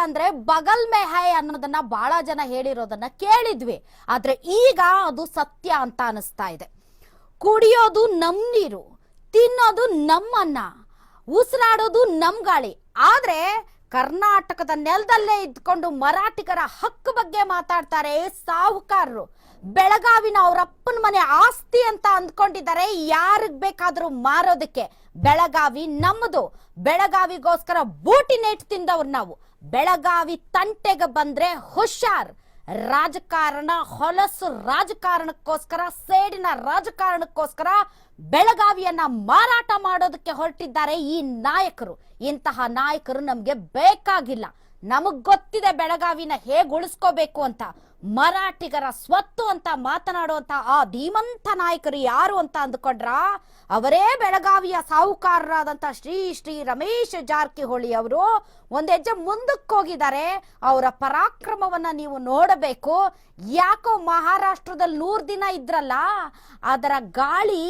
ಅಂದ್ರೆ ಬಗಲ್ ಮೇ ಹೈ ಅನ್ನೋದನ್ನ ಬಹಳ ಜನ ಹೇಳಿರೋದನ್ನ ಕೇಳಿದ್ವಿ. ಆದ್ರೆ ಈಗ ಅದು ಸತ್ಯ ಅಂತ ಅನಿಸ್ತಾ ಇದೆ. ಕುಡಿಯೋದು ನಮ್ ನೀರು, ತಿನ್ನೋದು ನಮ್ಮನ್ನ, ಉಸಿರಾಡೋದು ನಮ್ ಗಾಳಿ. ಆದ್ರೆ ಕರ್ನಾಟಕದ ನೆಲದಲ್ಲೇ ಇದ್ಕೊಂಡು ಮರಾಠಿಗರ ಹಕ್ಕು ಬಗ್ಗೆ ಮಾತಾಡ್ತಾರೆ ಸಾಹುಕಾರರು. ಬೆಳಗಾವಿನ ಅವರಪ್ಪನ ಮನೆ ಆಸ್ತಿ ಅಂತ ಅಂದ್ಕೊಂಡಿದ್ದಾರೆ, ಯಾರಿಗ್ ಬೇಕಾದ್ರೂ ಮಾರೋದಕ್ಕೆ. ಬೆಳಗಾವಿ ನಮ್ಮದು, ಬೆಳಗಾವಿಗೋಸ್ಕರ ಬೂಟಿ ನೇಟ್ ತಿಂದವ್ರು ನಾವು. ಬೆಳಗಾವಿ ತಂಟೆಗೆ ಬಂದ್ರೆ ಹುಷಾರ್. ರಾಜಕಾರಣ, ಹೊಲಸು ರಾಜಕಾರಣಕ್ಕೋಸ್ಕರ, ಸೇಡಿನ ರಾಜಕಾರಣಕ್ಕೋಸ್ಕರ ಬೆಳಗಾವಿಯನ್ನ ಮಾರಾಟ ಮಾಡೋದಕ್ಕೆ ಹೊರಟಿದ್ದಾರೆ ಈ ನಾಯಕರು. ಇಂತಹ ನಾಯಕರು ನಮ್ಗೆ ಬೇಕಾಗಿಲ್ಲ. ನಮಗ್ ಗೊತ್ತಿದೆ ಬೆಳಗಾವಿನ ಹೇಗ್ ಉಳಿಸ್ಕೋಬೇಕು ಅಂತ. ಮರಾಠಿಗರ ಸ್ವತ್ತು ಅಂತ ಮಾತನಾಡುವಂತ ಆ ಧೀಮಂತ ನಾಯಕರು ಯಾರು ಅಂತ ಅಂದ್ಕೊಂಡ್ರ, ಅವರೇ ಬೆಳಗಾವಿಯ ಸಾಹುಕಾರರಾದಂತ ಶ್ರೀ ರಮೇಶ್ ಜಾರಕಿಹೊಳಿ ಅವರು. ಒಂದ್ ಹೆಜ್ಜೆ ಮುಂದಕ್ಕೆ ಹೋಗಿದ್ದಾರೆ. ಅವರ ಪರಾಕ್ರಮವನ್ನ ನೀವು ನೋಡಬೇಕು. ಯಾಕೋ ಮಹಾರಾಷ್ಟ್ರದಲ್ಲಿ 100 ದಿನ ಇದ್ರಲ್ಲ, ಅದರ ಗಾಳಿ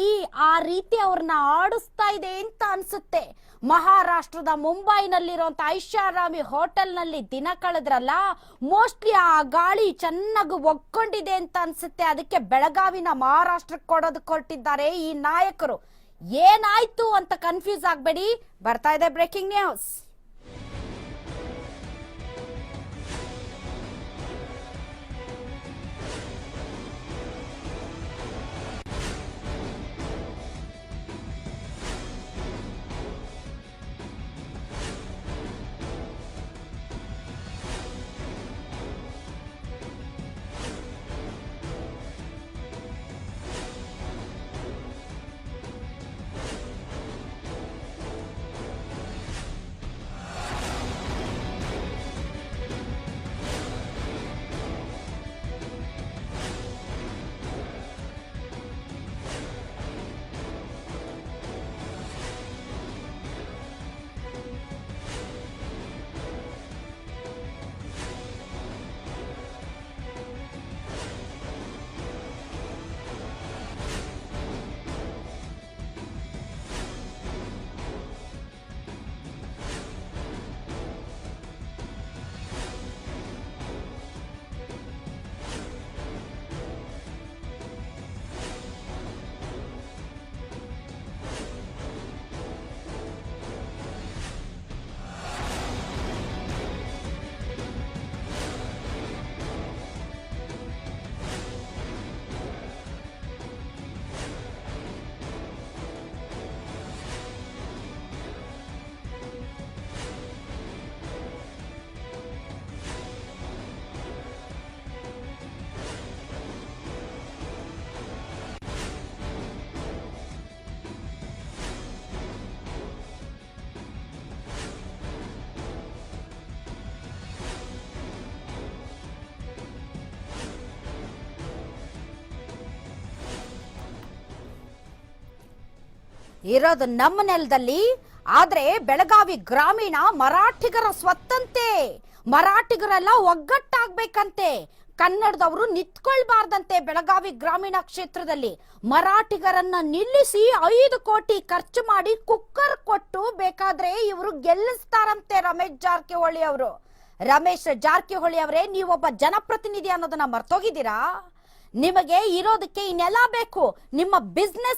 ಆ ರೀತಿ ಅವ್ರನ್ನ ಆಡಿಸ್ತಾ ಇದೆ ಅಂತ ಅನ್ಸುತ್ತೆ. ಮಹಾರಾಷ್ಟ್ರದ ಮುಂಬೈನಲ್ಲಿರುವಂತ ಐಷಾರಾಮಿ ಹೋಟೆಲ್ನಲ್ಲಿ ದಿನ ಕಳೆದ್ರಲ್ಲ, ಮೋಸ್ಟ್ಲಿ ಆ ಗಾಳಿ ಚೆನ್ನಾಗಿ ಒಗ್ಕೊಂಡಿದೆ ಅಂತ ಅನ್ಸುತ್ತೆ. ಅದಕ್ಕೆ ಬೆಳಗಾವಿನ ಮಹಾರಾಷ್ಟ್ರಕ್ಕೆ ಕೊಡೋದಕ್ಕೆ ಹೊರಟಿದ್ದಾರೆ ಈ ನಾಯಕರು. ಏನಾಯ್ತು ಅಂತ ಕನ್ಫ್ಯೂಸ್ ಆಗ್ಬೇಡಿ, ಬರ್ತಾ ಇದೆ ಬ್ರೇಕಿಂಗ್ ನ್ಯೂಸ್. ಇರೋದು ನಮ್ಮ ನೆಲದಲ್ಲಿ, ಆದ್ರೆ ಬೆಳಗಾವಿ ಗ್ರಾಮೀಣ ಮರಾಠಿಗರ ಸ್ವತ್ತಂತೆ. ಮರಾಠಿಗರೆಲ್ಲ ಒಗ್ಗಟ್ಟಾಗ್ಬೇಕಂತೆ. ಕನ್ನಡದವರು ನಿಂತ್ಕೊಳ್ಬಾರ್ದಂತೆ ಬೆಳಗಾವಿ ಗ್ರಾಮೀಣ ಕ್ಷೇತ್ರದಲ್ಲಿ. ಮರಾಠಿಗರನ್ನ ನಿಲ್ಲಿಸಿ 5 ಕೋಟಿ ಖರ್ಚು ಮಾಡಿ ಕುಕ್ಕರ್ ಕೊಟ್ಟು ಬೇಕಾದ್ರೆ ಇವರು ಗೆಲ್ಲಿಸ್ತಾರಂತೆ ರಮೇಶ್ ಜಾರಕಿಹೊಳಿ ಅವರು. ರಮೇಶ್ ಜಾರಕಿಹೊಳಿ ಅವರೇ, ನೀವೊಬ್ಬ ಜನಪ್ರತಿನಿಧಿ ಅನ್ನೋದನ್ನ ಮರ್ತೋಗಿದ್ದೀರಾ? ನಿಮಗೆ ಇರೋದಕ್ಕೆ ಇನ್ನೆಲ್ಲ ಬೇಕು. ನಿಮ್ಮ ಬಿಸ್ನೆಸ್